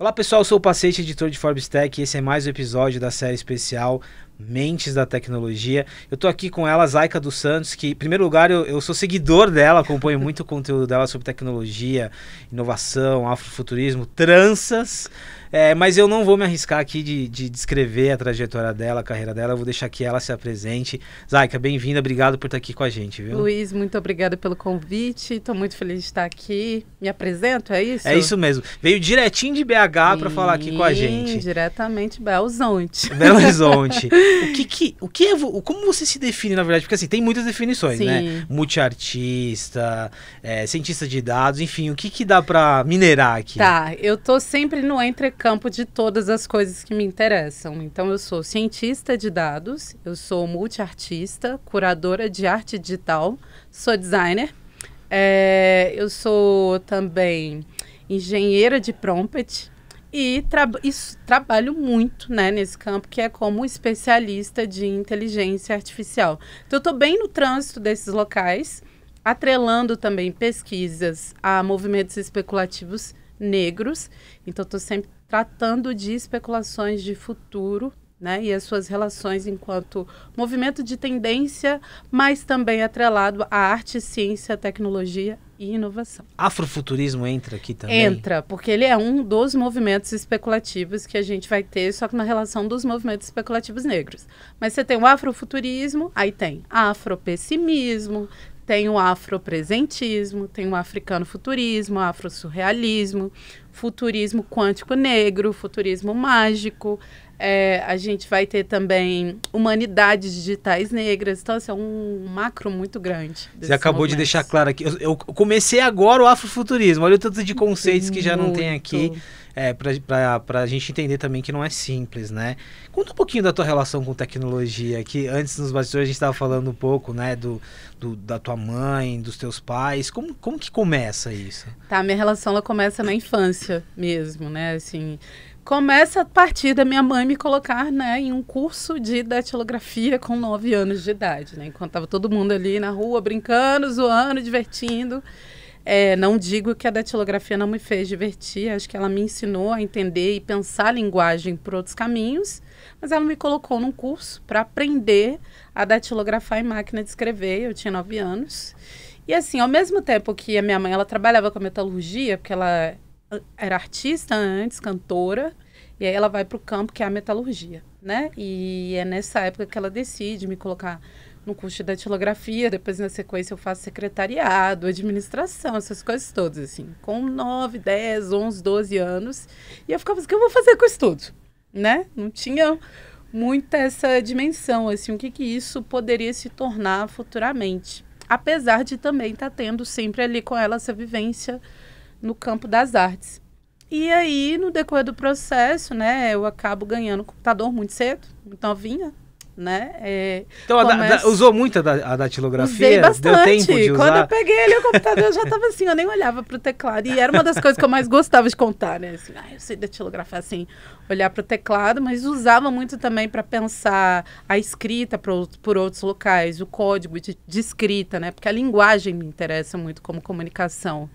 Olá pessoal, eu sou o Pacete, editor de Forbes Tech, e esse é mais um episódio da série especial Mentes da Tecnologia. Eu tô aqui com ela, Zaika dos Santos, que em primeiro lugar eu sou seguidor dela, acompanho muito o conteúdo dela sobre tecnologia, inovação, afrofuturismo, tranças, mas eu não vou me arriscar aqui de descrever a trajetória dela, a carreira dela, eu vou deixar que ela se apresente. Zaika, bem-vinda, obrigado por estar aqui com a gente, viu? Luiz, muito obrigada pelo convite, estou muito feliz de estar aqui. Me apresento, é isso? É isso mesmo, veio direitinho de BH para falar aqui com a gente. Diretamente de Belo Horizonte. Belo Horizonte. Como você se define, na verdade? Porque assim, tem muitas definições, Sim. né? Multiartista, cientista de dados, enfim, o que dá pra minerar aqui? Tá, eu tô sempre no entrecampo de todas as coisas que me interessam. Então, eu sou cientista de dados, eu sou multiartista, curadora de arte digital, sou designer, eu sou também engenheira de prompt, e trabalho muito, né, nesse campo, que é como especialista de inteligência artificial. Então, eu estou bem no trânsito desses locais, atrelando também pesquisas a movimentos especulativos negros. Então, estou sempre tratando de especulações de futuro, né, e as suas relações enquanto movimento de tendência, mas também atrelado à arte, ciência, tecnologia e inovação. Afrofuturismo entra aqui também? Entra, porque ele é um dos movimentos especulativos que a gente vai ter, só que na relação dos movimentos especulativos negros. Mas você tem o afrofuturismo, aí tem afropessimismo, tem o afropresentismo, tem o africano futurismo, afrosurrealismo, futurismo quântico negro, futurismo mágico. A gente vai ter também humanidades digitais negras. Então, assim, é um macro muito grande. Você acabou de deixar claro aqui. Eu comecei agora o afrofuturismo. Olha o tanto de conceitos que já não tem aqui. Pra gente entender também que não é simples, né? Conta um pouquinho da tua relação com tecnologia, que antes nos bastidores a gente estava falando um pouco, né, da tua mãe, dos teus pais. Como que começa isso? Tá, minha relação ela começa na infância mesmo, né? Assim, começa a partir da minha mãe me colocar, né, em um curso de datilografia com 9 anos de idade, né? Enquanto estava todo mundo ali na rua brincando, zoando, divertindo. Não digo que a datilografia não me fez divertir, acho que ela me ensinou a entender e pensar a linguagem por outros caminhos, mas ela me colocou num curso para aprender a datilografar em máquina de escrever. Eu tinha 9 anos. E assim, ao mesmo tempo que a minha mãe ela trabalhava com a metalurgia, porque ela era artista antes, cantora, e aí ela vai para o campo que é a metalurgia, né? E é nessa época que ela decide me colocar no curso de datilografia. Depois, na sequência, eu faço secretariado, administração, essas coisas todas, assim. Com 9, 10, 11, 12 anos. E eu ficava assim, o que eu vou fazer com isso tudo? Né? Não tinha muita essa dimensão, assim, o que isso poderia se tornar futuramente. Apesar de também estar tendo sempre ali com ela essa vivência no campo das artes. E aí, no decorrer do processo, né, eu acabo ganhando um computador muito cedo, muito novinha, né? Então, usou muito a datilografia? Usei bastante. Deu tempo de usar? Quando eu peguei ali o computador, eu já estava assim, eu nem olhava para o teclado. E era uma das coisas que eu mais gostava de contar, né? Assim, eu sei datilografar, assim, olhar para o teclado, mas usava muito também para pensar a escrita por outros locais, o código de escrita, né? Porque a linguagem me interessa muito como comunicação.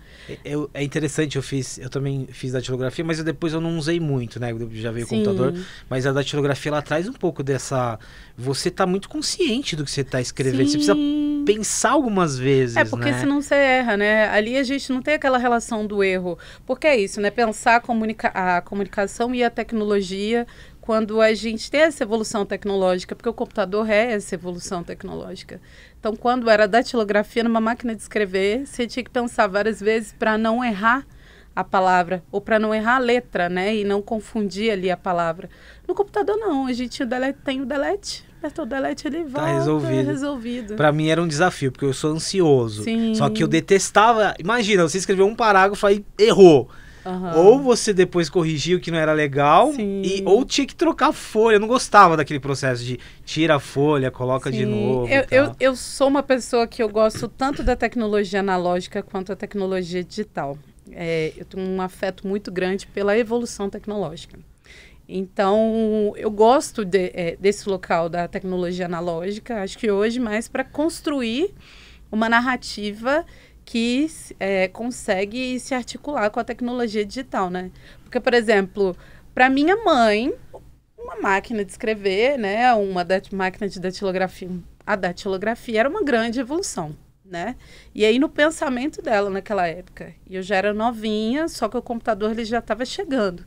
É interessante, eu também fiz datilografia, mas depois eu não usei muito, né? Já veio o computador, mas a datilografia, ela traz um pouco dessa... Você tá muito consciente do que você tá escrevendo. Sim. Você precisa pensar algumas vezes, porque né? senão você erra, né? Ali a gente não tem aquela relação do erro. Porque é isso, né? Pensar a comunicação e a tecnologia quando a gente tem essa evolução tecnológica, porque o computador é essa evolução tecnológica. Então, quando era datilografia numa máquina de escrever, você tinha que pensar várias vezes para não errar a palavra, ou para não errar a letra, né? E não confundir ali a palavra. No computador, não. A gente tem o delete. Apertou o delete, ele volta, tá resolvido. Pra mim era um desafio, porque eu sou ansioso. Sim. Só que eu detestava... Imagina, você escreveu um parágrafo aí, errou. Uhum. Ou você depois corrigia o que não era legal, ou tinha que trocar a folha. Eu não gostava daquele processo de tira a folha, coloca de novo. Eu sou uma pessoa que eu gosto tanto da tecnologia analógica quanto da tecnologia digital. Eu tenho um afeto muito grande pela evolução tecnológica. Então, eu gosto desse local da tecnologia analógica, acho que hoje mais para construir uma narrativa que consegue se articular com a tecnologia digital, né? Porque, por exemplo, para minha mãe, uma máquina de escrever, né, máquina de datilografia, a datilografia era uma grande evolução, né? E aí no pensamento dela naquela época, e eu já era novinha, só que o computador ele já estava chegando,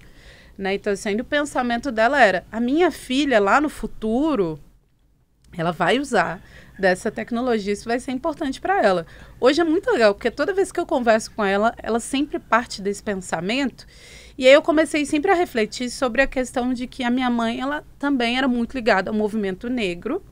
né? Então, assim, o pensamento dela era, a minha filha lá no futuro, ela vai usar dessa tecnologia, isso vai ser importante para ela. Hoje é muito legal, porque toda vez que eu converso com ela, ela sempre parte desse pensamento. E aí eu comecei sempre a refletir sobre a questão de que a minha mãe, ela também era muito ligada ao movimento negro.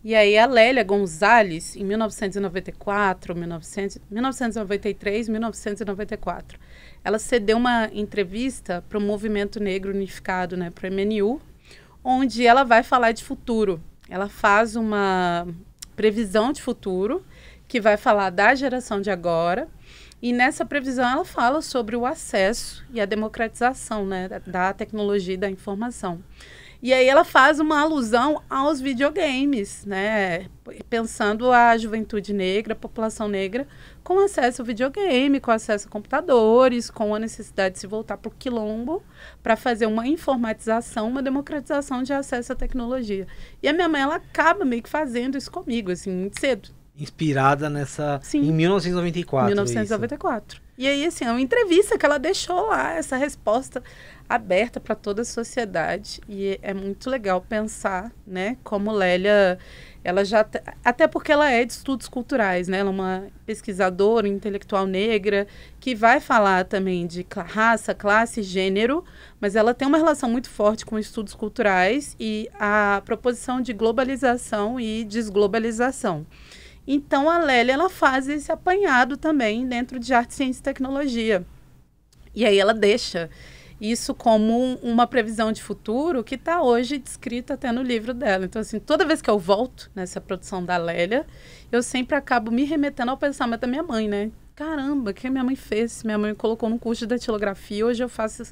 E aí a Lélia Gonzalez, em 1993, 1994, ela cedeu uma entrevista para o Movimento Negro Unificado, né, para o MNU, onde ela vai falar de futuro. Ela faz uma previsão de futuro que vai falar da geração de agora. E nessa previsão ela fala sobre o acesso e a democratização, né, da tecnologia e da informação. E aí ela faz uma alusão aos videogames, né, pensando a juventude negra, a população negra, com acesso ao videogame, com acesso a computadores, com a necessidade de se voltar para o quilombo para fazer uma informatização, uma democratização de acesso à tecnologia. E a minha mãe, ela acaba meio que fazendo isso comigo, assim, muito cedo. Inspirada nessa... Sim. Em 1994. 1994. E aí, assim, é uma entrevista que ela deixou lá, essa resposta aberta para toda a sociedade. E é muito legal pensar, né, como Lélia, ela já... Até porque ela é de estudos culturais, né? Ela é uma pesquisadora intelectual negra que vai falar também de raça, classe, gênero, mas ela tem uma relação muito forte com estudos culturais e a proposição de globalização e desglobalização. Então, a Lélia, ela faz esse apanhado também dentro de arte, ciência e tecnologia. E aí ela deixa isso como uma previsão de futuro que está hoje descrita até no livro dela. Então, assim, toda vez que eu volto nessa produção da Lélia, eu sempre acabo me remetendo ao pensamento da minha mãe, né? Caramba, o que a minha mãe fez? Minha mãe me colocou num curso de datilografia, hoje eu faço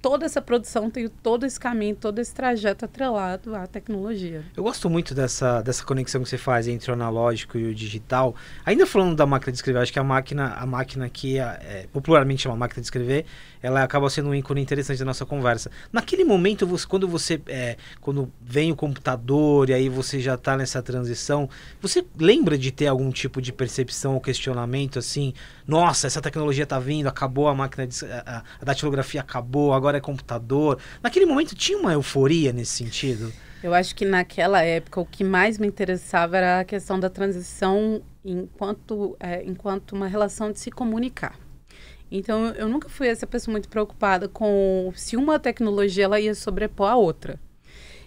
toda essa produção, tenho todo esse caminho, todo esse trajeto atrelado à tecnologia. Eu gosto muito dessa conexão que você faz entre o analógico e o digital. Ainda falando da máquina de escrever, acho que a máquina que popularmente chama máquina de escrever, ela acaba sendo um ícone interessante da nossa conversa. Naquele momento, quando vem o computador e aí você já está nessa transição, você lembra de ter algum tipo de percepção ou questionamento assim, nossa, essa tecnologia está vindo, acabou a máquina a datilografia acabou, agora é computador. Naquele momento tinha uma euforia nesse sentido? Eu acho que naquela época o que mais me interessava era a questão da transição enquanto uma relação de se comunicar. Então, eu nunca fui essa pessoa muito preocupada com se uma tecnologia ela ia sobrepor a outra.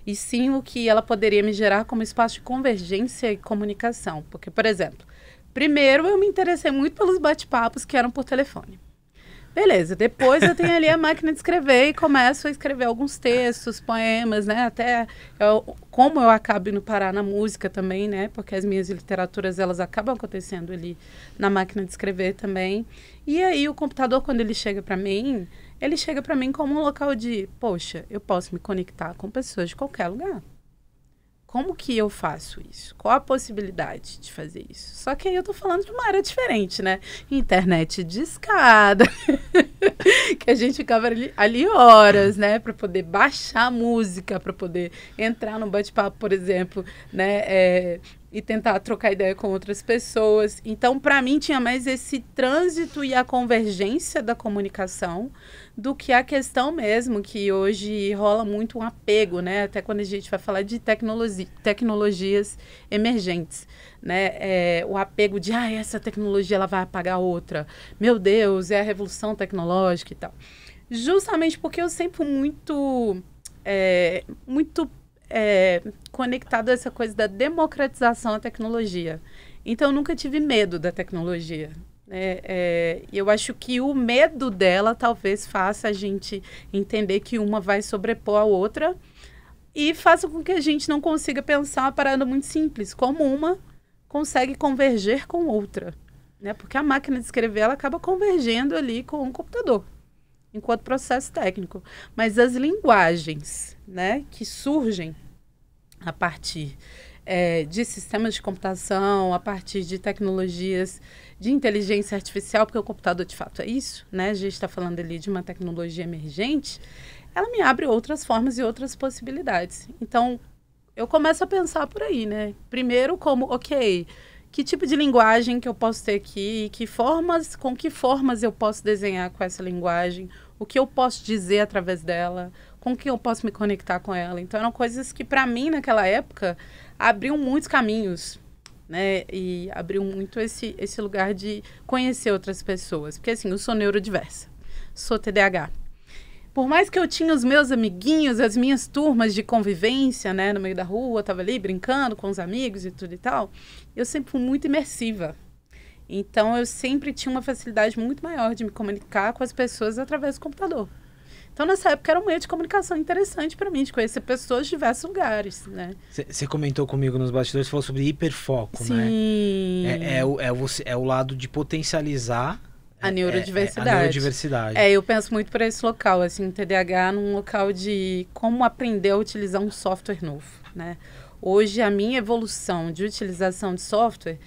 E sim o que ela poderia me gerar como espaço de convergência e comunicação. Porque, por exemplo, primeiro eu me interessei muito pelos bate-papos que eram por telefone. Beleza, depois eu tenho ali a máquina de escrever e começo a escrever alguns textos, poemas, né? Até como eu acabo indo parar na música também, né? Porque as minhas literaturas, elas acabam acontecendo ali na máquina de escrever também. E aí o computador, quando ele chega para mim como um local de, poxa, eu posso me conectar com pessoas de qualquer lugar. Como que eu faço isso? Qual a possibilidade de fazer isso? Só que aí eu tô falando de uma área diferente, né? Internet de escada, que a gente ficava ali horas, né? Para poder baixar música, para poder entrar no bate-papo, por exemplo, né? E tentar trocar ideia com outras pessoas. Então, para mim, tinha mais esse trânsito e a convergência da comunicação do que a questão mesmo, que hoje rola muito um apego, né? Até quando a gente vai falar de tecnologias emergentes, né? O apego de, essa tecnologia ela vai apagar outra. Meu Deus, é a revolução tecnológica e tal. Justamente porque eu sempre fui muito conectado a essa coisa da democratização da tecnologia. Então, eu nunca tive medo da tecnologia. Eu acho que o medo dela talvez faça a gente entender que uma vai sobrepor a outra e faça com que a gente não consiga pensar uma parada muito simples, como uma consegue converger com outra. Né? Porque a máquina de escrever ela acaba convergendo ali com o computador, enquanto processo técnico. Mas as linguagens, né, que surgem a partir de sistemas de computação, a partir de tecnologias de inteligência artificial, porque o computador de fato é isso, né? A gente está falando ali de uma tecnologia emergente, ela me abre outras formas e outras possibilidades. Então, eu começo a pensar por aí, né? Primeiro como, ok, que tipo de linguagem que eu posso ter aqui, com que formas eu posso desenhar com essa linguagem, o que eu posso dizer através dela, com que eu posso me conectar com ela. Então, eram coisas que, para mim, naquela época, abriam muitos caminhos, né? E abriu muito esse lugar de conhecer outras pessoas. Porque, assim, eu sou neurodiversa, sou TDAH. Por mais que eu tinha os meus amiguinhos, as minhas turmas de convivência, né, no meio da rua, eu tava ali brincando com os amigos e tudo e tal, eu sempre fui muito imersiva. Então, eu sempre tinha uma facilidade muito maior de me comunicar com as pessoas através do computador. Então, nessa época, era um meio de comunicação interessante para mim, de conhecer pessoas de diversos lugares, né? Você comentou comigo nos bastidores, falou sobre hiperfoco, Sim. né? É o lado de potencializar a neurodiversidade. A neurodiversidade. Eu penso muito para esse local, assim, TDAH num local de como aprender a utilizar um software novo, né? Hoje, a minha evolução de utilização de software,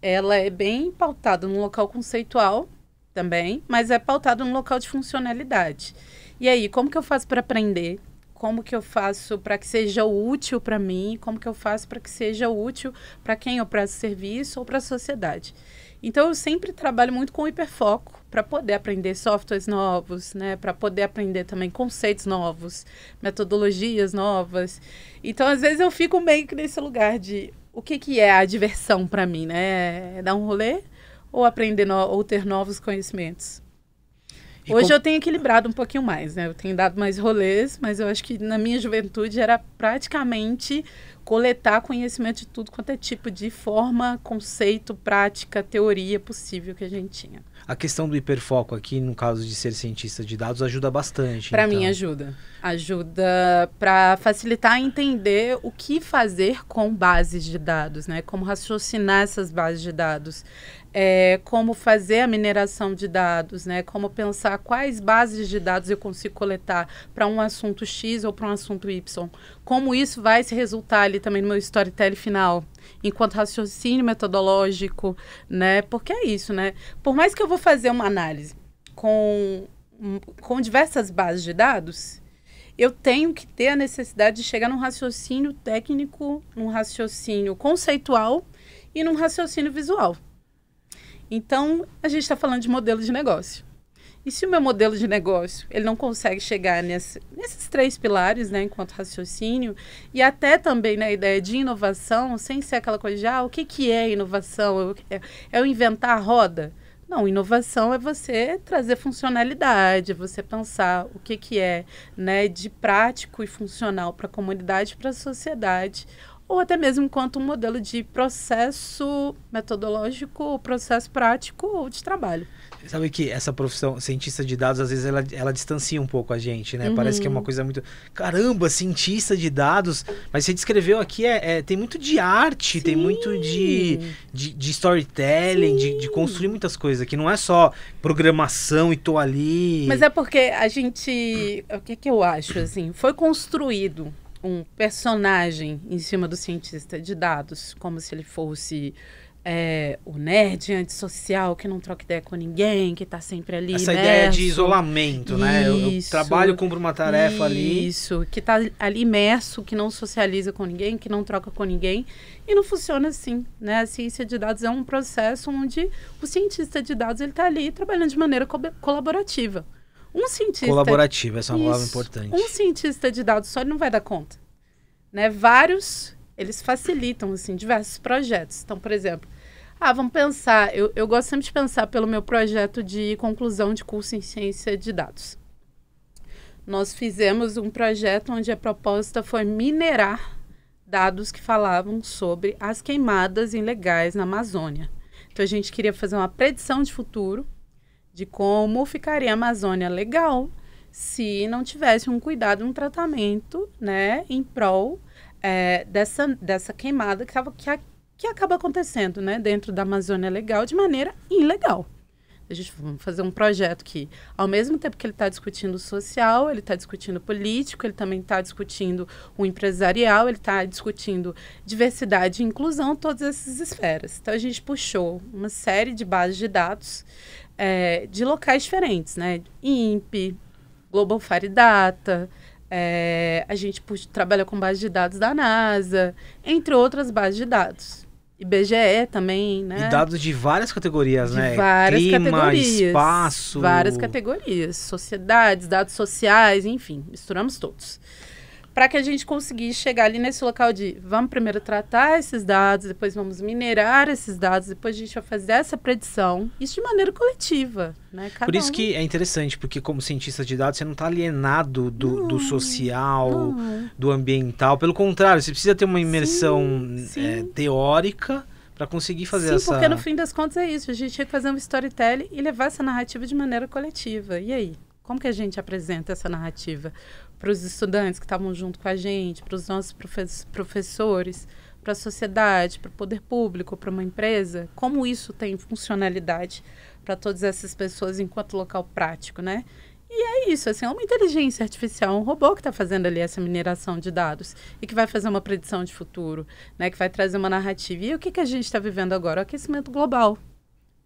ela é bem pautada num local conceitual também, mas é pautada num local de funcionalidade. E aí, como que eu faço para aprender? Como que eu faço para que seja útil para mim? Como que eu faço para que seja útil para quem eu presto serviço ou para a sociedade? Então, eu sempre trabalho muito com hiperfoco para poder aprender softwares novos, né? Para poder aprender também conceitos novos, metodologias novas. Então, às vezes, eu fico meio que nesse lugar de o que é a diversão para mim, né? É dar um rolê ou aprender ou ter novos conhecimentos? Hoje eu tenho equilibrado um pouquinho mais, né? Eu tenho dado mais rolês, mas eu acho que na minha juventude era praticamente coletar conhecimento de tudo quanto é tipo de forma, conceito, prática, teoria possível que a gente tinha. A questão do hiperfoco aqui, no caso de ser cientista de dados, ajuda bastante. Para mim ajuda. Ajuda para facilitar entender o que fazer com bases de dados, né? Como raciocinar essas bases de dados. Como fazer a mineração de dados, né? Como pensar quais bases de dados eu consigo coletar para um assunto X ou para um assunto Y. Como isso vai se resultar ali também no meu storytelling final, enquanto raciocínio metodológico, né? Porque é isso, né? Por mais que eu vou fazer uma análise com diversas bases de dados, eu tenho que ter a necessidade de chegar num raciocínio técnico, num raciocínio conceitual e num raciocínio visual. Então, a gente está falando de modelo de negócio. E se o meu modelo de negócio ele não consegue chegar nesses 3 pilares, né, enquanto raciocínio, e até também na ideia de inovação, sem ser aquela coisa de, o que é inovação? É eu inventar a roda? Não, inovação é você trazer funcionalidade, é você pensar o que é, né, de prático e funcional para a comunidade, para a sociedade, ou até mesmo enquanto um modelo de processo metodológico, processo prático ou de trabalho. Sabe que essa profissão, cientista de dados, às vezes ela distancia um pouco a gente, né? Uhum. Parece que é uma coisa muito... Caramba, cientista de dados! Mas você descreveu aqui, tem muito de arte, sim, tem muito de storytelling, de construir muitas coisas, que não é só programação e tô ali... Mas é porque a gente... O que eu acho, assim? Foi construído um personagem em cima do cientista de dados, como se ele fosse o nerd antissocial, que não troca ideia com ninguém, que está sempre ali essa imerso. Ideia de isolamento, né? Eu trabalho, cumpro uma tarefa ali. Isso, que está ali imerso, que não socializa com ninguém, que não troca com ninguém. E não funciona assim, né? A ciência de dados é um processo onde o cientista de dados está ali trabalhando de maneira colaborativa. Um cientista... Colaborativa, essa é uma palavra importante. Um cientista de dados só ele não vai dar conta. Né? Vários, eles facilitam, assim, diversos projetos. Então, por exemplo, vamos pensar... Eu gosto sempre de pensar pelo meu projeto de conclusão de curso em ciência de dados. Nós fizemos um projeto onde a proposta foi minerar dados que falavam sobre as queimadas ilegais na Amazônia. Então, a gente queria fazer uma predição de futuro de como ficaria a Amazônia legal se não tivesse um cuidado, um tratamento, né, em prol dessa queimada que acaba acontecendo, né, dentro da Amazônia legal de maneira ilegal. a gente vai fazer um projeto que, ao mesmo tempo que ele está discutindo o social, ele está discutindo o político, ele também está discutindo o empresarial, ele está discutindo diversidade e inclusão, todas essas esferas. Então, a gente puxou uma série de bases de dados de locais diferentes, né? INPE, Global Fire Data, a gente trabalha com base de dados da NASA, entre outras bases de dados. IBGE também, né? E dados de várias categorias, de né? Várias Clima, categorias, espaço. Várias categorias. Sociedades, dados sociais, enfim, misturamos todos. Para que a gente conseguisse chegar ali nesse local de vamos primeiro tratar esses dados, depois vamos minerar esses dados, depois a gente vai fazer essa predição. Isso de maneira coletiva, né? Por isso que é interessante, porque como cientista de dados, você não está alienado do social, do ambiental. Pelo contrário, você precisa ter uma imersão teórica para conseguir fazer essa... Sim, porque no fim das contas é isso. A gente tinha que fazer um storytelling e levar essa narrativa de maneira coletiva. E aí? Como que a gente apresenta essa narrativa para os estudantes que estavam junto com a gente, para os nossos professores, para a sociedade, para o poder público, para uma empresa? Como isso tem funcionalidade para todas essas pessoas enquanto local prático, né? E é isso, assim, é uma inteligência artificial, um robô que está fazendo ali essa mineração de dados e que vai fazer uma predição de futuro, né? Que vai trazer uma narrativa. E o que a gente está vivendo agora? O aquecimento global.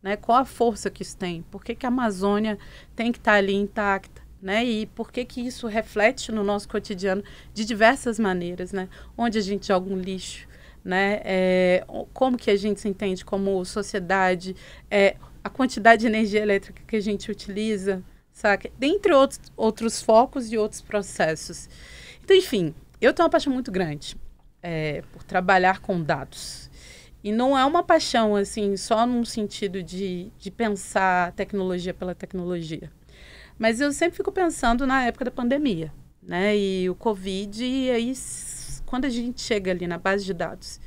Né? Qual a força que isso tem? Por que a Amazônia tem que estar ali intacta? Né? E por que isso reflete no nosso cotidiano de diversas maneiras? Né? Onde a gente joga um lixo? Né? Como que a gente se entende como sociedade? A quantidade de energia elétrica que a gente utiliza? Saca? Dentre outros focos e outros processos. Então, enfim, eu tenho uma paixão muito grande por trabalhar com dados. E não é uma paixão, assim, só num sentido de pensar tecnologia pela tecnologia. Mas eu sempre fico pensando na época da pandemia, né? E o Covid, e aí quando a gente chega ali na base de dados,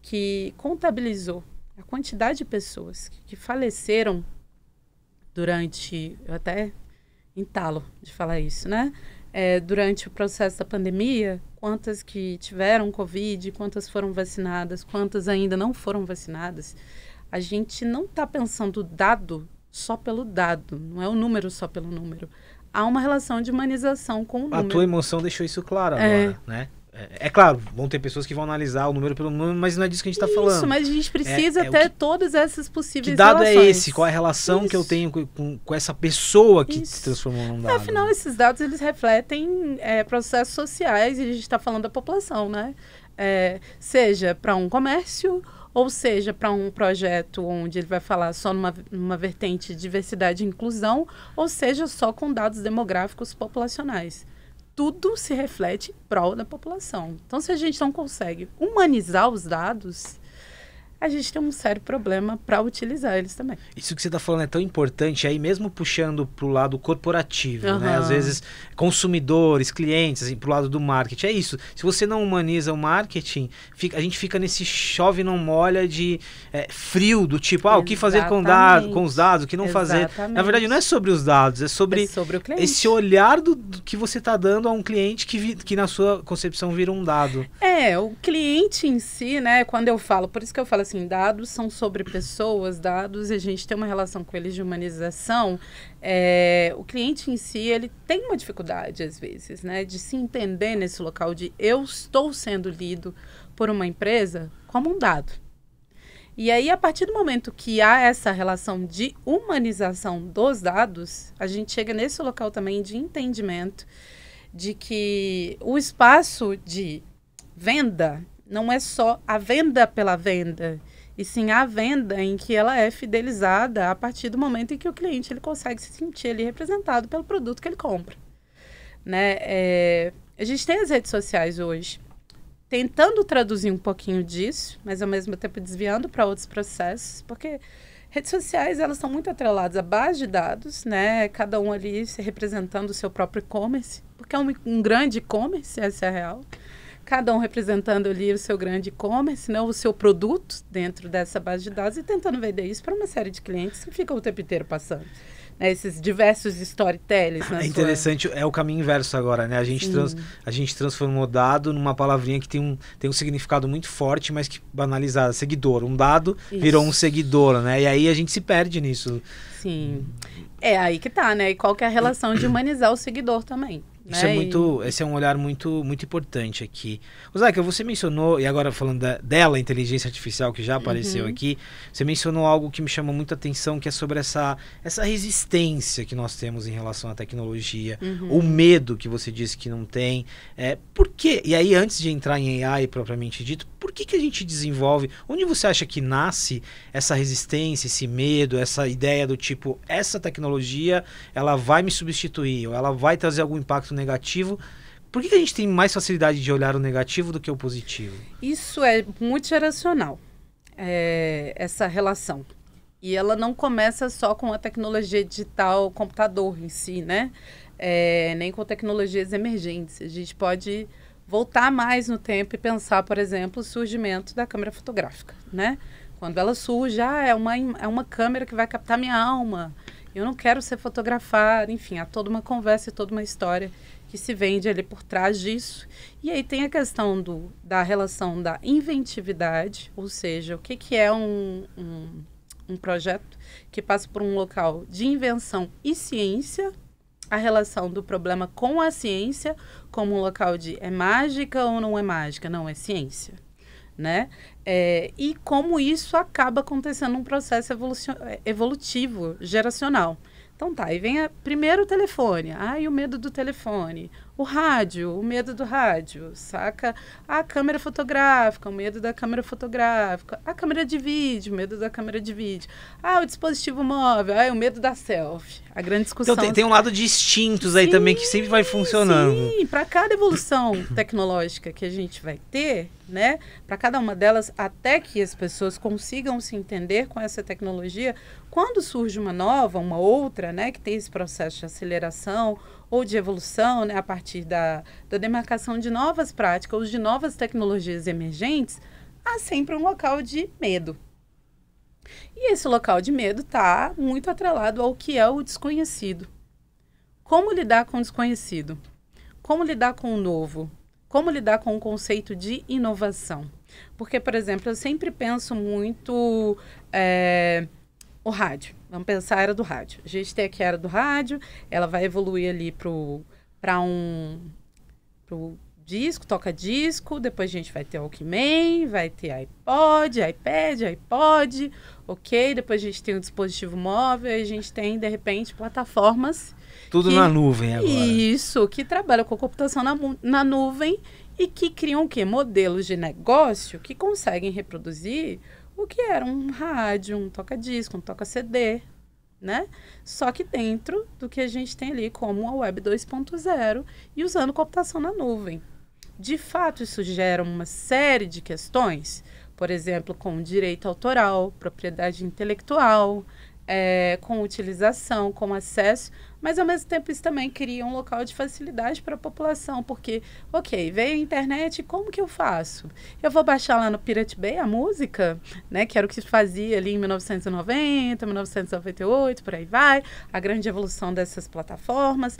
que contabilizou a quantidade de pessoas que faleceram durante, eu até entalo de falar isso, né? Durante o processo da pandemia, quantas que tiveram Covid, quantas foram vacinadas, quantas ainda não foram vacinadas. A gente não está pensando dado só pelo dado, não é o número só pelo número. Há uma relação de humanização com o número. A tua emoção deixou isso claro agora, né? É claro, vão ter pessoas que vão analisar o número pelo número, mas não é disso que a gente está falando. Isso, mas a gente precisa ter todas essas possíveis que dado relações. É esse? Qual é a relação que eu tenho com essa pessoa que se transformou num dado? Afinal, esses dados, eles refletem processos sociais, e a gente está falando da população, né? Seja para um comércio, ou seja para um projeto onde ele vai falar só numa vertente de diversidade e inclusão, ou seja só com dados demográficos populacionais. Tudo se reflete em prol da população. Então, se a gente não consegue humanizar os dados, a gente tem um sério problema para utilizar eles também. Isso que você está falando é tão importante, aí mesmo puxando para o lado corporativo, né? Às vezes consumidores, clientes, assim, para o lado do marketing. É isso. Se você não humaniza o marketing, a gente fica nesse chove não molha de frio, do tipo, o que fazer com os dados, o que não fazer. Na verdade, não é sobre os dados, é sobre o cliente. Esse olhar do que você está dando a um cliente que na sua concepção vira um dado. O cliente em si, né? Quando eu falo, por isso que eu falo assim, dados são sobre pessoas, dados, a gente tem uma relação com eles de humanização. O cliente em si, ele tem uma dificuldade, às vezes, né, de se entender nesse local de eu estou sendo lido por uma empresa como um dado. E aí, a partir do momento que há essa relação de humanização dos dados, a gente chega nesse local também de entendimento de que o espaço de venda não é só a venda pela venda, e sim a venda em que ela é fidelizada a partir do momento em que o cliente ele consegue se sentir ali representado pelo produto que ele compra. Né? A gente tem as redes sociais hoje tentando traduzir um pouquinho disso, mas ao mesmo tempo desviando para outros processos, porque redes sociais elas estão muito atreladas à base de dados, né? Cada um ali se representando o seu próprio e-commerce, porque é um grande e-commerce, essa é a real. cada um representando ali o seu grande e-commerce, né, o seu produto dentro dessa base de dados e tentando vender isso para uma série de clientes que ficam o tempo inteiro passando. Né, esses diversos storytellers. É interessante, é o caminho inverso agora, né? A gente transformou dado numa palavrinha que tem um significado muito forte, mas que banalizada, seguidor. Um dado virou um seguidor, né? E aí a gente se perde nisso. Sim. É aí que tá, né? E qual que é a relação de humanizar o seguidor também. Isso esse é um olhar muito importante aqui. Zaika, você mencionou, e agora falando dela, inteligência artificial, que já apareceu aqui, você mencionou algo que me chamou muita atenção, que é sobre essa resistência que nós temos em relação à tecnologia, o medo que você disse que não tem. Por quê? E aí, antes de entrar em AI propriamente dito, por que a gente desenvolve, onde você acha que nasce essa resistência, esse medo, essa ideia do tipo, essa tecnologia, ela vai me substituir, ou ela vai trazer algum impacto negativo? Por que a gente tem mais facilidade de olhar o negativo do que o positivo? Isso é muito geracional, essa relação. E ela não começa só com a tecnologia digital, computador em si, né? Nem com tecnologias emergentes. A gente pode voltar mais no tempo e pensar, por exemplo, o surgimento da câmera fotográfica, né? Quando ela surge, é uma câmera que vai captar minha alma. Eu não quero ser fotografada. Enfim, há toda uma conversa e toda uma história que se vende ali por trás disso. E aí tem a questão da relação da inventividade, ou seja, o que é um projeto que passa por um local de invenção e ciência, a relação do problema com a ciência como um local de é mágica ou não é mágica? Não, é ciência, né? E como isso acaba acontecendo num processo evolutivo, geracional. Então tá, aí vem primeiro o telefone, o medo do telefone, o rádio, o medo do rádio, saca? A câmera fotográfica, o medo da câmera fotográfica, a câmera de vídeo, o medo da câmera de vídeo, o dispositivo móvel, o medo da selfie, a grande discussão. Então tem um lado de instintos aí também que sempre vai funcionando. Sim, para cada evolução tecnológica que a gente vai ter, né, para cada uma delas, até que as pessoas consigam se entender com essa tecnologia, quando surge uma nova, uma outra, né, que tem esse processo de aceleração ou de evolução, né, a partir da demarcação de novas práticas ou de novas tecnologias emergentes, há sempre um local de medo. E esse local de medo está muito atrelado ao que é o desconhecido. Como lidar com o desconhecido? Como lidar com o novo? Como lidar com o conceito de inovação? Porque, por exemplo, eu sempre penso muito o rádio. Vamos pensar a era do rádio. A gente tem aqui a era do rádio, ela vai evoluir ali para pro disco, toca-disco, depois a gente vai ter Walkman, vai ter iPod, iPad, ok? Depois a gente tem um dispositivo móvel, e a gente tem, de repente, plataformas... Tudo na nuvem agora. Isso, que trabalham com computação na nuvem e que criam o quê? Modelos de negócio que conseguem reproduzir o que era um rádio, um toca-disco, um toca-CD, né? Só que dentro do que a gente tem ali como a Web 2.0 e usando computação na nuvem. De fato, isso gera uma série de questões, por exemplo, com direito autoral, propriedade intelectual, com utilização, com acesso, mas ao mesmo tempo isso também cria um local de facilidade para a população, porque, ok, veio a internet, como que eu faço? Eu vou baixar lá no Pirate Bay a música, né, que era o que fazia ali em 1990, 1998, por aí vai, a grande evolução dessas plataformas.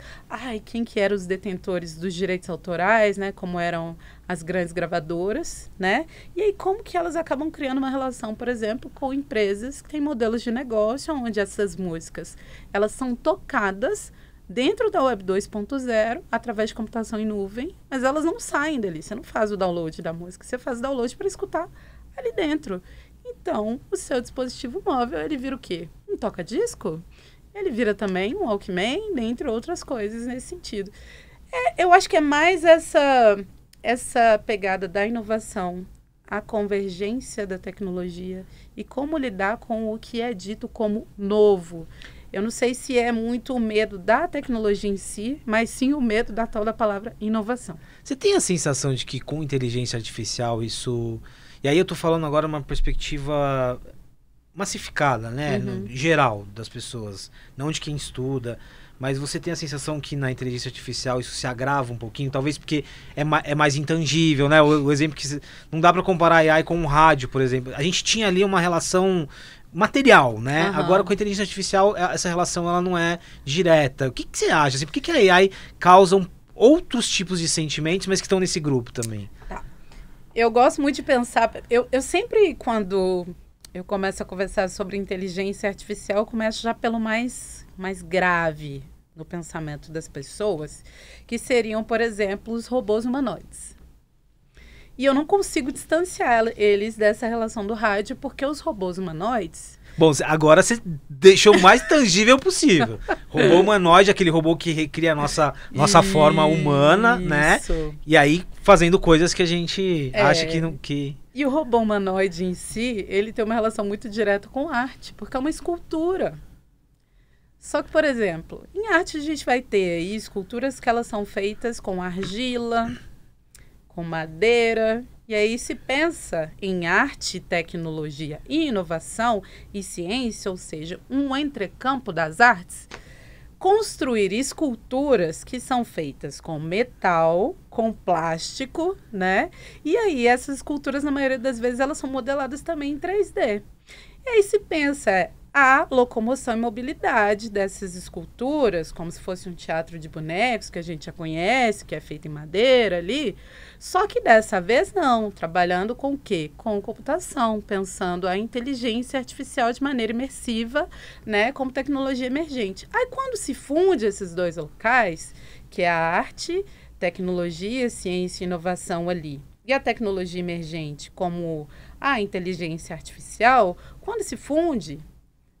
Quem que eram os detentores dos direitos autorais, né, como eram as grandes gravadoras, né? E aí como que elas acabam criando uma relação, por exemplo, com empresas que têm modelos de negócio onde essas músicas, elas são tocadas dentro da Web 2.0 através de computação em nuvem, mas elas não saem dali. Você não faz o download da música, você faz o download para escutar ali dentro. Então, o seu dispositivo móvel, ele vira o quê? Um toca-disco? Ele vira também um Walkman, dentre outras coisas nesse sentido. Eu acho que é mais essa pegada da inovação, a convergência da tecnologia e como lidar com o que é dito como novo. Eu não sei se é muito o medo da tecnologia em si, mas sim o medo da tal da palavra inovação. Você tem a sensação de que com inteligência artificial isso... E aí eu tô falando agora uma perspectiva massificada, né? Geral das pessoas, não de quem estuda. mas você tem a sensação que na inteligência artificial isso se agrava um pouquinho, talvez porque é mais intangível, né? O exemplo que não dá para comparar a AI com um rádio, por exemplo. A gente tinha ali uma relação material, né? Uhum. Agora com a inteligência artificial essa relação ela não é direta. O que você acha? Assim, por que a AI causa outros tipos de sentimentos, mas que estão nesse grupo também? Tá. Eu gosto muito de pensar... Eu sempre, quando eu começo a conversar sobre inteligência artificial, eu começo já pelo mais grave no pensamento das pessoas, que seriam, por exemplo, os robôs humanoides. E eu não consigo distanciar eles dessa relação do rádio, porque os robôs humanoides... Bom, agora você deixou o mais tangível possível. Robô humanoide, aquele robô que recria a nossa forma humana, né? E aí fazendo coisas que a gente acha que não... E o robô humanoide em si, ele tem uma relação muito direta com arte, porque é uma escultura. Só que, por exemplo, em arte a gente vai ter aí esculturas que elas são feitas com argila, com madeira. E aí se pensa em arte, tecnologia e inovação e ciência, ou seja, um entrecampo das artes, construir esculturas que são feitas com metal, com plástico, né? E aí essas esculturas, na maioria das vezes, elas são modeladas também em 3D. E aí se pensa a locomoção e mobilidade dessas esculturas, como se fosse um teatro de bonecos, que a gente já conhece, que é feito em madeira ali, só que dessa vez não, trabalhando com o quê? Com computação, pensando a inteligência artificial de maneira imersiva, né, como tecnologia emergente. Aí quando se funde esses dois locais, que é a arte, tecnologia, ciência e inovação ali, e a tecnologia emergente como a inteligência artificial, quando se funde,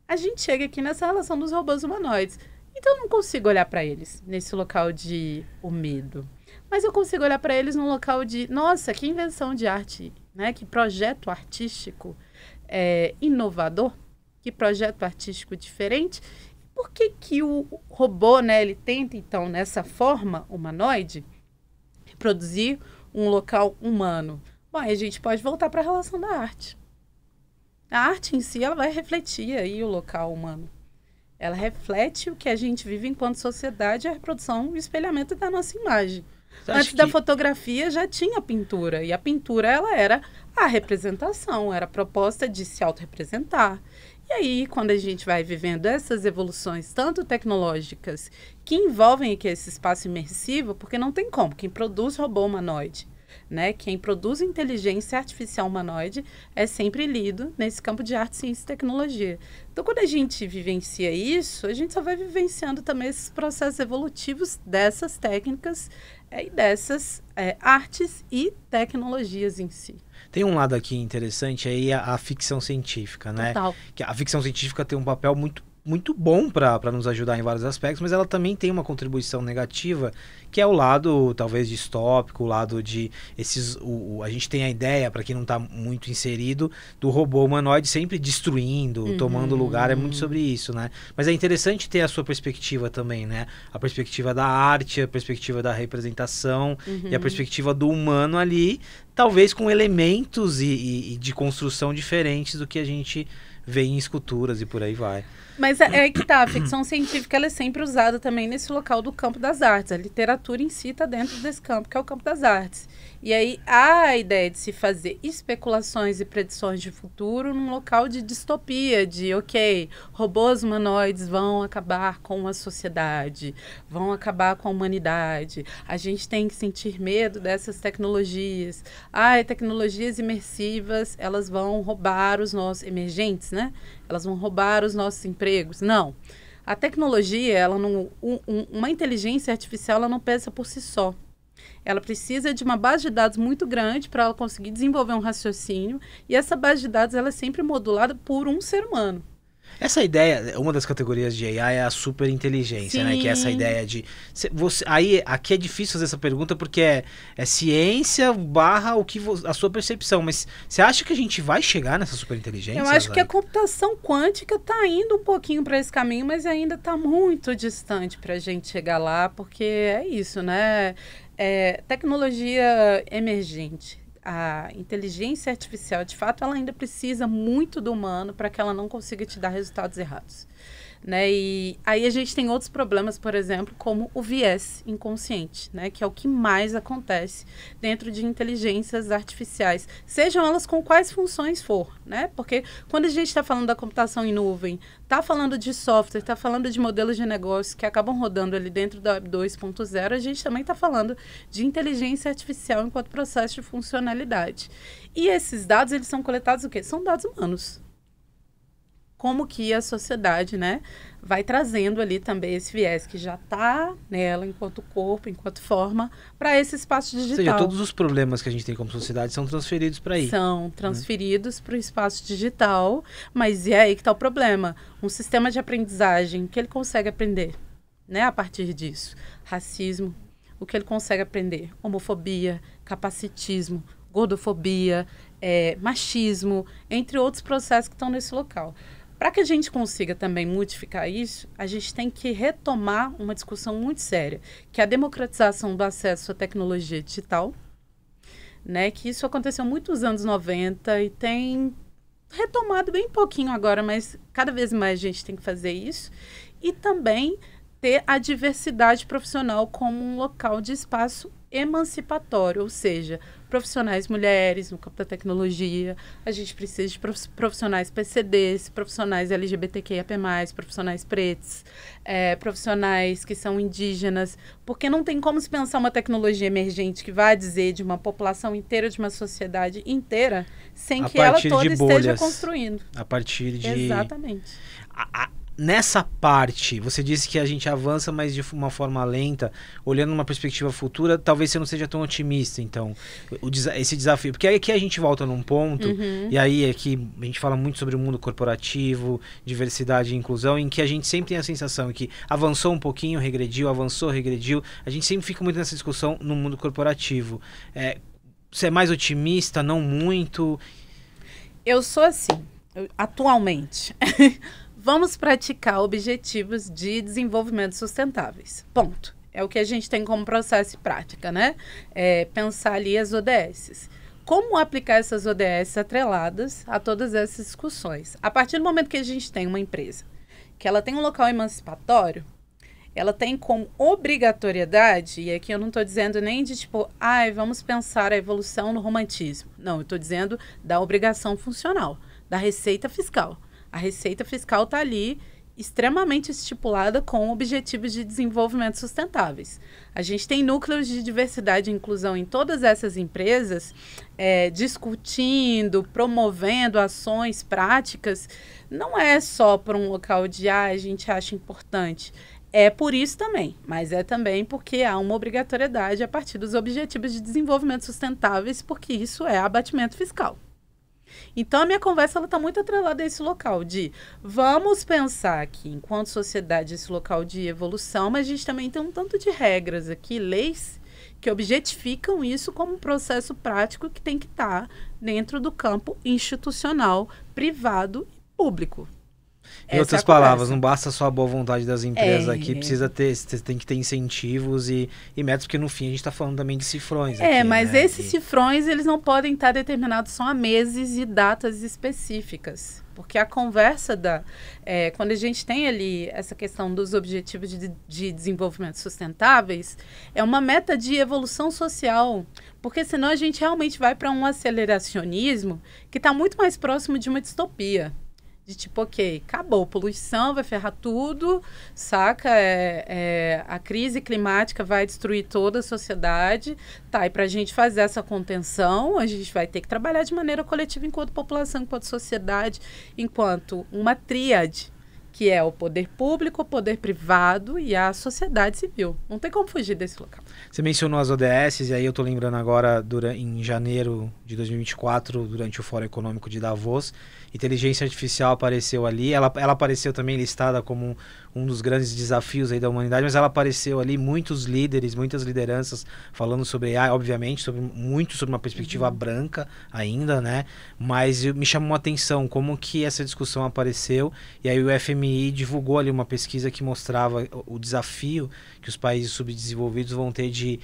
a gente chega aqui nessa relação dos robôs humanoides. Então eu não consigo olhar para eles nesse local de o medo. Mas eu consigo olhar para eles num local de, nossa, que invenção de arte, né? Que projeto artístico inovador, que projeto artístico diferente. Por que o robô, né, ele tenta, então, nessa forma humanoide, reproduzir um local humano? Bom, aí a gente pode voltar para a relação da arte. A arte em si, ela vai refletir aí o local humano. Ela reflete o que a gente vive enquanto sociedade, a reprodução e o espelhamento da nossa imagem. Antes da fotografia já tinha pintura, e a pintura ela era a representação, era a proposta de se autorrepresentar. E aí, quando a gente vai vivendo essas evoluções, tanto tecnológicas, que envolvem aqui esse espaço imersivo, porque não tem como, quem produz robô humanoide, né? Quem produz inteligência artificial humanoide é sempre lido nesse campo de arte, ciência e tecnologia. Então, quando a gente vivencia isso, a gente só vai vivenciando também esses processos evolutivos dessas técnicas e dessas artes e tecnologias em si. Tem um lado aqui interessante aí, a ficção científica, né? Total. Que a ficção científica tem um papel muito bom para nos ajudar em vários aspectos, mas ela também tem uma contribuição negativa, que é o lado, talvez, distópico, o lado de a gente tem a ideia, para quem não está muito inserido, do robô humanoide sempre destruindo, tomando lugar, é muito sobre isso, né? Mas é interessante ter a sua perspectiva também, né? A perspectiva da arte, a perspectiva da representação e a perspectiva do humano ali, talvez com elementos e de construção diferentes do que a gente vê em esculturas e por aí vai. Mas é que tá, a ficção científica ela é sempre usada também nesse local do campo das artes. A literatura em si está dentro desse campo, que é o campo das artes. E aí há a ideia de se fazer especulações e predições de futuro num local de distopia, de, ok, robôs humanoides vão acabar com a sociedade, vão acabar com a humanidade, a gente tem que sentir medo dessas tecnologias. Tecnologias imersivas, elas vão roubar os nossos emergentes, né? Elas vão roubar os nossos empregos. Não. A tecnologia, ela não, uma inteligência artificial, ela não pensa por si só. Ela precisa de uma base de dados muito grande para ela conseguir desenvolver um raciocínio. E essa base de dados ela é sempre modulada por um ser humano. Essa ideia, uma das categorias de AI é a superinteligência, né? Que é essa ideia de... aqui é difícil fazer essa pergunta porque é ciência barra a sua percepção. Mas você acha que a gente vai chegar nessa superinteligência? Eu acho que a computação quântica está indo um pouquinho para esse caminho, mas ainda está muito distante para a gente chegar lá, porque é isso, né? Tecnologia emergente. A inteligência artificial, de fato, ela ainda precisa muito do humano para que ela não consiga te dar resultados errados. né? E aí a gente tem outros problemas, por exemplo, como o viés inconsciente, né? Que é o que mais acontece dentro de inteligências artificiais, sejam elas com quais funções for, né? Porque quando a gente está falando da computação em nuvem, está falando de software, está falando de modelos de negócio que acabam rodando ali dentro da Web 2.0, a gente também está falando de inteligência artificial enquanto processo de funcionalidade. E esses dados, eles são coletados o quê? São dados humanos. Como que a sociedade, né, vai trazendo ali também esse viés que já está nela enquanto corpo, enquanto forma, para esse espaço digital. Ou seja, todos os problemas que a gente tem como sociedade são transferidos para aí. São transferidos para o espaço digital, mas é aí que está o problema. Um sistema de aprendizagem, o que ele consegue aprender, né, a partir disso? Racismo, o que ele consegue aprender? Homofobia, capacitismo, gordofobia, machismo, entre outros processos que estão nesse local. Para que a gente consiga também modificar isso, a gente tem que retomar uma discussão muito séria, que é a democratização do acesso à tecnologia digital, né? Que isso aconteceu muitos anos 90 e tem retomado bem pouquinho agora, mas cada vez mais a gente tem que fazer isso. E também ter a diversidade profissional como um local de espaço emancipatório, ou seja, profissionais mulheres no campo da tecnologia, a gente precisa de profissionais PCDs, profissionais LGBTQIAP+, profissionais pretos, profissionais que são indígenas, porque não tem como se pensar uma tecnologia emergente que vai dizer de uma população inteira, de uma sociedade inteira, sem que ela toda esteja construindo. A partir de... Exatamente. Nessa parte, você disse que a gente avança, mas de uma forma lenta, olhando uma perspectiva futura, talvez você não seja tão otimista, então, esse desafio. Porque aqui a gente volta num ponto, e aí aqui a gente fala muito sobre o mundo corporativo, diversidade e inclusão, em que a gente sempre tem a sensação que avançou um pouquinho, regrediu, avançou, regrediu. A gente sempre fica muito nessa discussão no mundo corporativo. Você é mais otimista, não muito? Eu sou assim, atualmente. Vamos praticar objetivos de desenvolvimento sustentáveis. Ponto. É o que a gente tem como processo e prática, né? Pensar ali as ODSs. Como aplicar essas ODS atreladas a todas essas discussões? A partir do momento que a gente tem uma empresa que ela tem um local emancipatório, ela tem como obrigatoriedade, e aqui eu não estou dizendo nem de tipo, vamos pensar a evolução no romantismo. Não, eu estou dizendo da obrigação funcional, da receita fiscal. A receita fiscal está ali extremamente estipulada com objetivos de desenvolvimento sustentáveis. A gente tem núcleos de diversidade e inclusão em todas essas empresas, discutindo, promovendo ações práticas. Não é só para um local de a gente acha importante. É por isso também, mas é também porque há uma obrigatoriedade a partir dos objetivos de desenvolvimento sustentáveis, porque isso é abatimento fiscal. Então, a minha conversa está muito atrelada a esse local de vamos pensar aqui, enquanto sociedade, esse local de evolução, mas a gente também tem um tanto de regras aqui, leis, que objetificam isso como um processo prático que tem que estar dentro do campo institucional, privado e público. Em outras palavras, não basta só a boa vontade das empresas aqui, você tem que ter incentivos e metas, porque no fim a gente está falando também de cifrões. Mas esses cifrões, eles não podem estar determinados só a meses e datas específicas. Porque a conversa quando a gente tem ali essa questão dos objetivos de desenvolvimento sustentáveis, é uma meta de evolução social. Porque senão a gente realmente vai para um aceleracionismo que está muito mais próximo de uma distopia. De tipo, ok, acabou, poluição vai ferrar tudo, saca? A crise climática vai destruir toda a sociedade. Tá, e para a gente fazer essa contenção, a gente vai ter que trabalhar de maneira coletiva enquanto população, enquanto sociedade, enquanto uma tríade, que é o poder público, o poder privado e a sociedade civil. Não tem como fugir desse local. Você mencionou as ODS, e aí eu tô lembrando agora, em janeiro de 2024, durante o Fórum Econômico de Davos, inteligência artificial apareceu ali, ela apareceu também listada como um dos grandes desafios aí da humanidade, mas ela apareceu ali, muitos líderes, muitas lideranças falando sobre AI, obviamente, muito sobre uma perspectiva branca ainda, né? Mas me chamou a atenção como que essa discussão apareceu, e aí o FMI divulgou ali uma pesquisa que mostrava o desafio que os países subdesenvolvidos vão ter de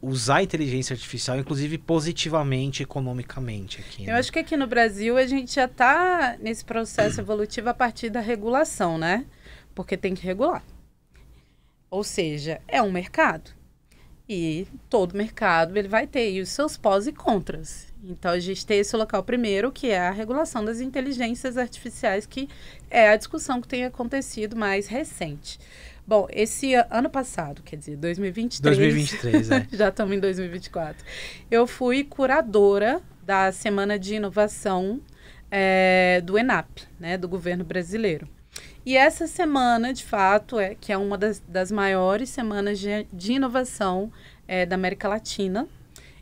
usar a inteligência artificial, inclusive positivamente, economicamente aqui, Eu né? acho que aqui no Brasil a gente já está nesse processo evolutivo a partir da regulação, né? Porque tem que regular. Ou seja, é um mercado. E todo mercado ele vai ter aí os seus pós e contras. Então, a gente tem esse local primeiro, que é a regulação das inteligências artificiais, que é a discussão que tem acontecido mais recente. Bom, esse ano passado, quer dizer, 2023... 2023, é. Já estamos em 2024. Eu fui curadora da Semana de Inovação do ENAP, né, do governo brasileiro. E essa semana, de fato, que é uma das maiores semanas de inovação da América Latina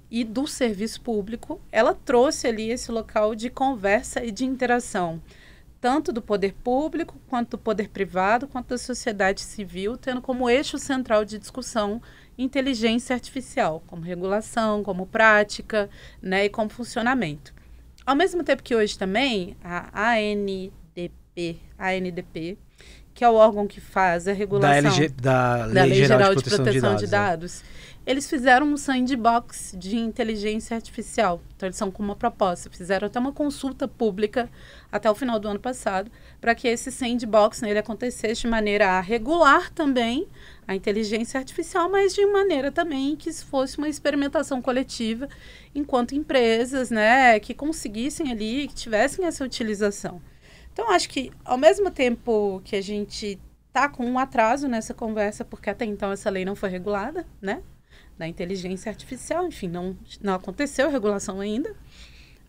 e do serviço público, ela trouxe ali esse local de conversa e de interação, tanto do poder público, quanto do poder privado, quanto da sociedade civil, tendo como eixo central de discussão inteligência artificial, como regulação, como prática, né, e como funcionamento. Ao mesmo tempo que hoje também, a ANDP, que é o órgão que faz a regulação da Lei Geral de Proteção de Dados, eles fizeram um sandbox de inteligência artificial. Então, eles são com uma proposta. Fizeram até uma consulta pública até o final do ano passado para que esse sandbox, né, ele acontecesse de maneira a regular também a inteligência artificial, mas de maneira também que fosse uma experimentação coletiva enquanto empresas, né, que conseguissem ali, que tivessem essa utilização. Então, acho que, ao mesmo tempo que a gente está com um atraso nessa conversa, porque até então essa lei não foi regulada, né? Da inteligência artificial, enfim, não aconteceu a regulação ainda,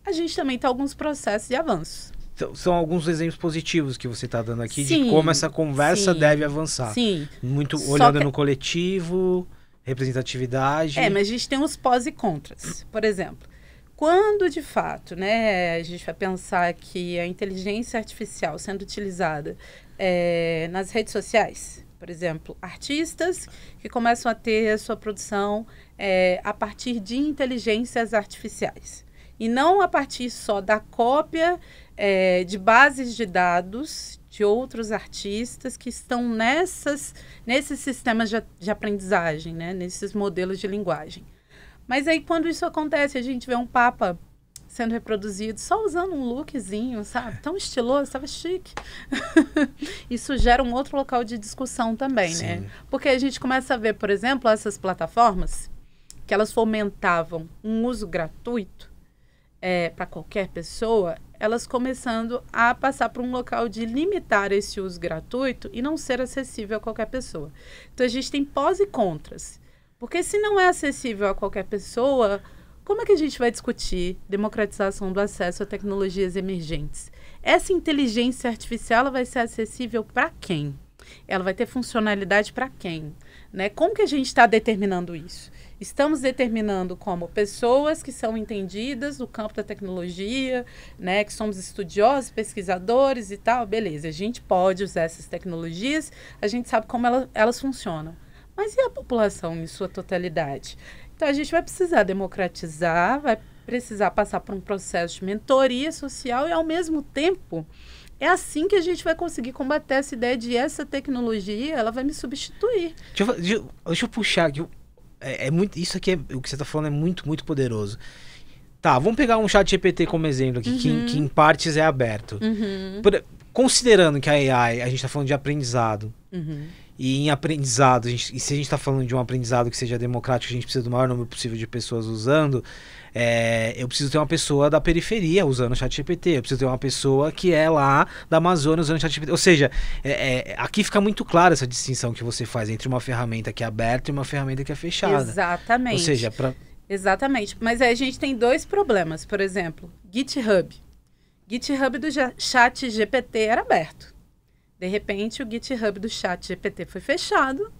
a gente também tem alguns processos de avanços. Então, são alguns exemplos positivos que você está dando aqui Sim, de como essa conversa deve avançar. Sim. Muito olhando no coletivo, representatividade. Mas a gente tem os pós e contras. Por exemplo, quando, de fato, né, a gente vai pensar que a inteligência artificial sendo utilizada nas redes sociais, por exemplo, artistas que começam a ter a sua produção a partir de inteligências artificiais. E não a partir só da cópia de bases de dados de outros artistas que estão nesses sistemas de aprendizagem, né, nesses modelos de linguagem. Mas aí, quando isso acontece, a gente vê um Papa sendo reproduzido só usando um lookzinho, sabe? Tão estiloso, estava chique. Isso gera um outro local de discussão também, Sim. né? Porque a gente começa a ver, por exemplo, essas plataformas que elas fomentavam um uso gratuito para qualquer pessoa, elas começando a passar por um local de limitar esse uso gratuito e não ser acessível a qualquer pessoa. Então, a gente tem pós e contras. Porque se não é acessível a qualquer pessoa, como é que a gente vai discutir democratização do acesso a tecnologias emergentes? Essa inteligência artificial ela vai ser acessível para quem? Ela vai ter funcionalidade para quem? Né? Como que a gente está determinando isso? Estamos determinando como pessoas que são entendidas no campo da tecnologia, né, que somos estudiosos, pesquisadores e tal, beleza. A gente pode usar essas tecnologias, a gente sabe como elas funcionam. Mas e a população em sua totalidade? Então, a gente vai precisar democratizar, vai precisar passar por um processo de mentoria social e, ao mesmo tempo, é assim que a gente vai conseguir combater essa ideia de essa tecnologia, ela vai me substituir. Deixa eu puxar aqui. Isso aqui, o que você está falando é muito, muito poderoso. Tá, vamos pegar um chat GPT como exemplo aqui, que em partes é aberto. Considerando que a AI, a gente está falando de aprendizado, e em aprendizado, e se a gente está falando de um aprendizado que seja democrático, a gente precisa do maior número possível de pessoas usando, eu preciso ter uma pessoa da periferia usando o ChatGPT, eu preciso ter uma pessoa que é lá da Amazônia usando o ChatGPT. Ou seja, aqui fica muito clara essa distinção que você faz entre uma ferramenta que é aberta e uma ferramenta que é fechada. Exatamente. Ou seja, Exatamente. Mas aí a gente tem dois problemas. Por exemplo, GitHub. GitHub do ChatGPT era aberto. De repente, o GitHub do ChatGPT foi fechado,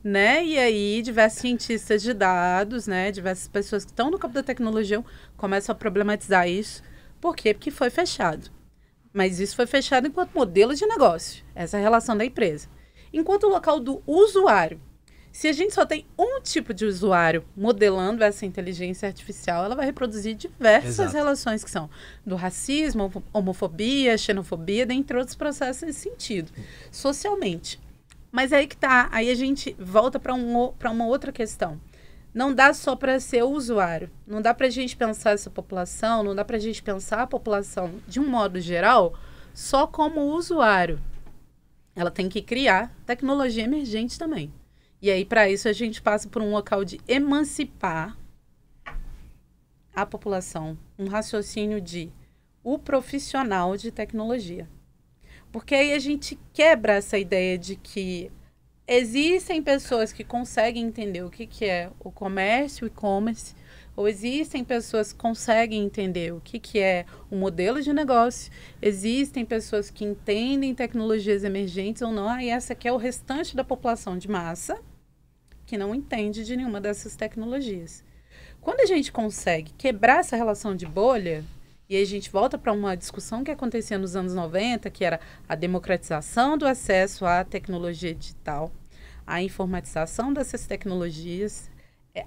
né? E aí, diversos cientistas de dados, né? Diversas pessoas que estão no campo da tecnologia começam a problematizar isso. Por quê? Porque foi fechado. Mas isso foi fechado enquanto modelo de negócio. Essa é a relação da empresa. Enquanto o local do usuário. Se a gente só tem um tipo de usuário modelando essa inteligência artificial, ela vai reproduzir diversas relações que são do racismo, homofobia, xenofobia, dentre outros processos nesse sentido, socialmente. Mas aí que tá, aí a gente volta para uma outra questão. não dá só para ser o usuário. Não dá para a gente pensar essa população, não dá para a gente pensar a população, de um modo geral, só como usuário. Ela tem que criar tecnologia emergente também. E aí, para isso, a gente passa por um local de emancipar a população. Um raciocínio de o profissional de tecnologia. Porque aí a gente quebra essa ideia de que existem pessoas que conseguem entender o que é o comércio, o e-commerce, ou existem pessoas que conseguem entender o que é o modelo de negócio, existem pessoas que entendem tecnologias emergentes ou não, e essa aqui é o restante da população de massa que não entende de nenhuma dessas tecnologias. Quando a gente consegue quebrar essa relação de bolha, e aí a gente volta para uma discussão que acontecia nos anos 90, que era a democratização do acesso à tecnologia digital, a informatização dessas tecnologias,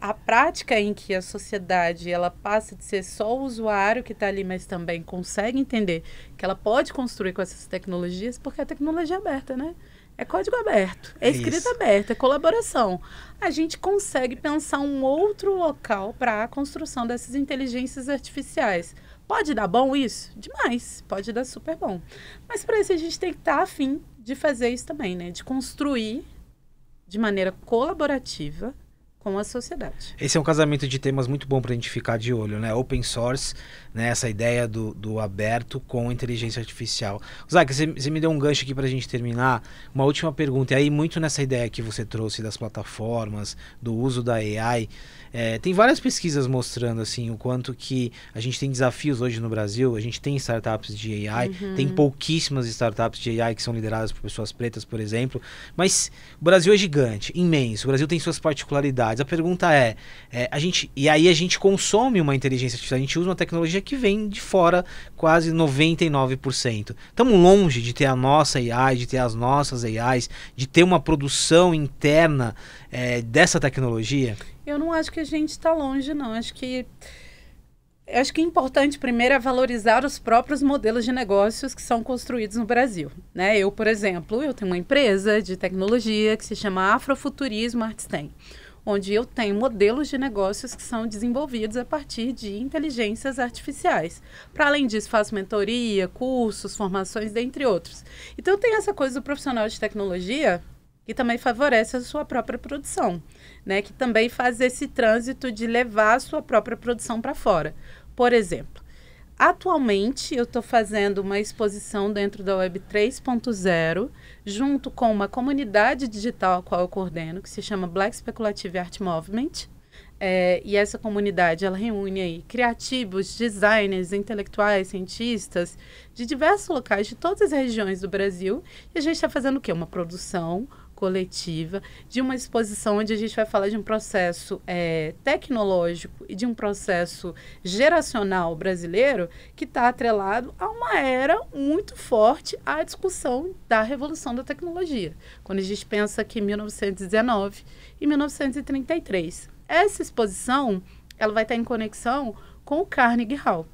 a prática em que a sociedade ela passa de ser só o usuário que está ali, mas também consegue entender que ela pode construir com essas tecnologias, porque a tecnologia é aberta, né? É código aberto, é escrita aberta, é colaboração. A gente consegue pensar um outro local para a construção dessas inteligências artificiais. Pode dar bom isso? Demais. Pode dar super bom. Mas para isso a gente tem que estar afim de fazer isso também, né? De construir de maneira colaborativa com a sociedade. Esse é um casamento de temas muito bom para a gente ficar de olho, né? Open source, né? Essa ideia do aberto com inteligência artificial. Zaika, você me deu um gancho aqui para a gente terminar. Uma última pergunta. E aí, muito nessa ideia que você trouxe das plataformas, do uso da AI, tem várias pesquisas mostrando assim, o quanto que a gente tem desafios hoje no Brasil. A gente tem startups de AI, tem pouquíssimas startups de AI que são lideradas por pessoas pretas, por exemplo. Mas o Brasil é gigante, imenso. O Brasil tem suas particularidades. A pergunta e aí a gente consome uma inteligência artificial, a gente usa uma tecnologia que vem de fora, quase 99%. Estamos longe de ter a nossa AI, de ter as nossas AIs, de ter uma produção interna dessa tecnologia? Eu não acho que a gente está longe, não. Acho que o importante primeiro é valorizar os próprios modelos de negócios que são construídos no Brasil, né? Eu, por exemplo, eu tenho uma empresa de tecnologia que se chama Afrofuturismo Artstem, onde eu tenho modelos de negócios que são desenvolvidos a partir de inteligências artificiais. Para além disso, faço mentoria, cursos, formações, dentre outros. Então, tem essa coisa do profissional de tecnologia que também favorece a sua própria produção, né? Que também faz esse trânsito de levar a sua própria produção para fora. Por exemplo, atualmente eu estou fazendo uma exposição dentro da Web 3.0, junto com uma comunidade digital a qual eu coordeno, que se chama Black Speculative Art Movement. E essa comunidade, ela reúne aí criativos, designers, intelectuais, cientistas, de diversos locais, de todas as regiões do Brasil. E a gente está fazendo o quê? Uma produção coletiva de uma exposição onde a gente vai falar de um processo tecnológico e de um processo geracional brasileiro que está atrelado a uma era muito forte à discussão da revolução da tecnologia. Quando a gente pensa aqui em 1919 e 1933. Essa exposição ela vai estar em conexão com o Carnegie Hall,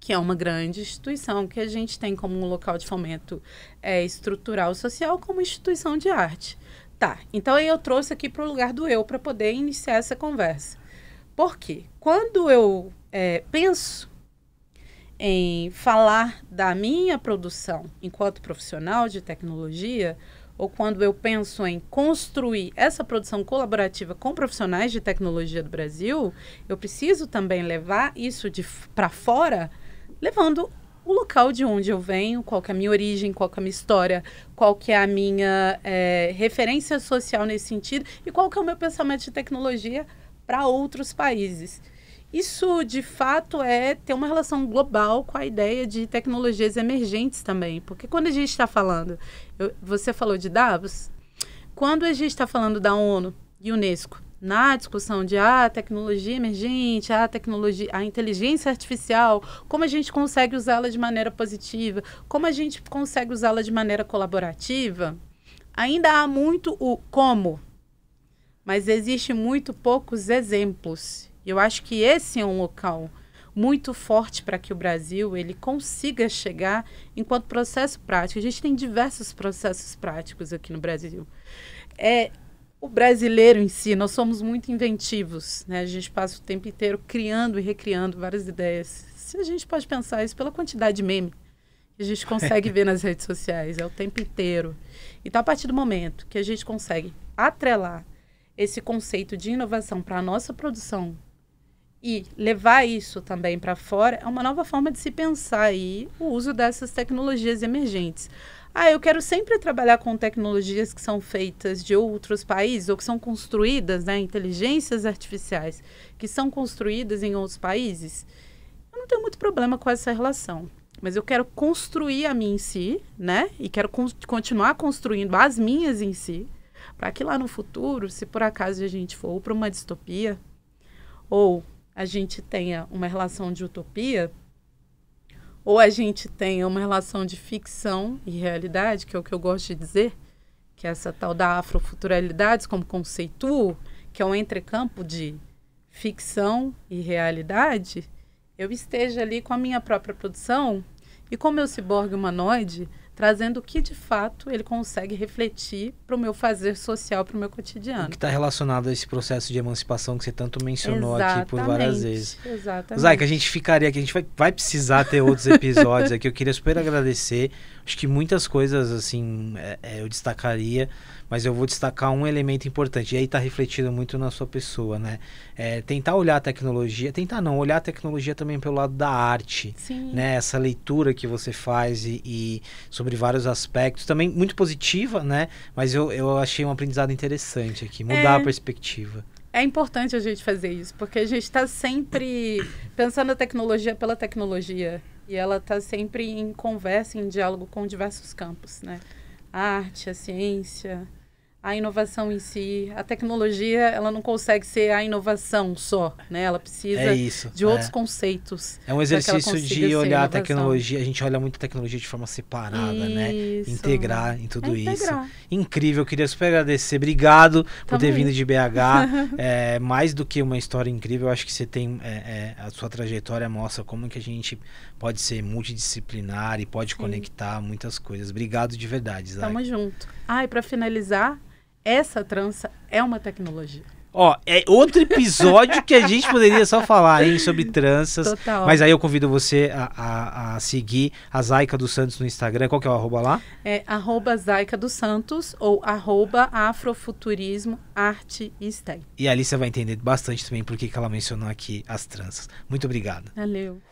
que é uma grande instituição que a gente tem como um local de fomento estrutural social, como instituição de arte. Tá, então aí eu trouxe aqui para o lugar do eu, para poder iniciar essa conversa. Por quê? Quando eu penso em falar da minha produção enquanto profissional de tecnologia, ou quando eu penso em construir essa produção colaborativa com profissionais de tecnologia do Brasil, eu preciso também levar isso para fora, levando o local de onde eu venho, qual que é a minha origem, qual que é a minha história, qual que é a minha referência social nesse sentido e qual que é o meu pensamento de tecnologia para outros países. Isso, de fato, é ter uma relação global com a ideia de tecnologias emergentes também. Porque quando a gente está falando... você falou de Davos. Quando a gente está falando da ONU e Unesco, na discussão de tecnologia emergente, a inteligência artificial, como a gente consegue usá-la de maneira positiva, como a gente consegue usá-la de maneira colaborativa, ainda há muito o como, mas existe muito poucos exemplos. Eu acho que esse é um local muito forte para que o Brasil ele consiga chegar enquanto processo prático. A gente tem diversos processos práticos aqui no Brasil. o brasileiro em si, nós somos muito inventivos, né? A gente passa o tempo inteiro criando e recriando várias ideias. Se a gente pode pensar isso pela quantidade de meme que a gente consegue ver nas redes sociais, é o tempo inteiro. Então, a partir do momento que a gente consegue atrelar esse conceito de inovação para a nossa produção e levar isso também para fora, é uma nova forma de se pensar aí o uso dessas tecnologias emergentes. Eu quero sempre trabalhar com tecnologias que são feitas de outros países ou que são construídas, né, inteligências artificiais que são construídas em outros países. Eu não tenho muito problema com essa relação, mas eu quero construir a minha em si, né, e quero continuar construindo as minhas em si, para que lá no futuro, se por acaso a gente for para uma distopia ou a gente tenha uma relação de utopia, ou a gente tenha uma relação de ficção e realidade, que é o que eu gosto de dizer, que é essa tal da afrofuturalidade, como conceituo, que é um entrecampo de ficção e realidade, eu esteja ali com a minha própria produção e com o meu ciborgue humanoide, trazendo o que, de fato, ele consegue refletir para o meu fazer social, para o meu cotidiano. O que está relacionado a esse processo de emancipação que você tanto mencionou aqui por várias vezes. Exatamente. Zayka, a gente ficaria aqui, a gente vai precisar ter outros episódios aqui. Eu queria super agradecer. Acho que muitas coisas, assim, eu destacaria, mas eu vou destacar um elemento importante. E aí está refletido muito na sua pessoa, né? Tentar olhar a tecnologia, olhar a tecnologia também pelo lado da arte. Sim. Né? Essa leitura que você faz e sobre vários aspectos, também muito positiva, né? Mas eu achei um aprendizado interessante aqui, mudar a perspectiva. É importante a gente fazer isso, porque a gente está sempre pensando a tecnologia pela tecnologia. E ela está sempre em conversa, em diálogo com diversos campos, né? A arte, a ciência, a inovação em si. A tecnologia, ela não consegue ser a inovação só, né? Ela precisa de outros conceitos. É um exercício de olhar a tecnologia. A gente olha muito a tecnologia de forma separada, né? Integrar em tudo isso. Incrível, eu queria super agradecer. Obrigado por ter vindo de BH. Mais do que uma história incrível, eu acho que você tem... a sua trajetória mostra como que a gente pode ser multidisciplinar e pode conectar muitas coisas. Obrigado de verdade, Zayka. Tamo junto. E para finalizar, essa trança é uma tecnologia. É outro episódio que a gente poderia só falar, hein, sobre tranças. Total. Mas aí eu convido você a seguir a Zayka dos Santos no Instagram. Qual que é o arroba lá? É @Zayka dos Santos ou @Afrofuturismo Arte e STEM. E ali você vai entender bastante também por que ela mencionou aqui as tranças. Muito obrigado. Valeu.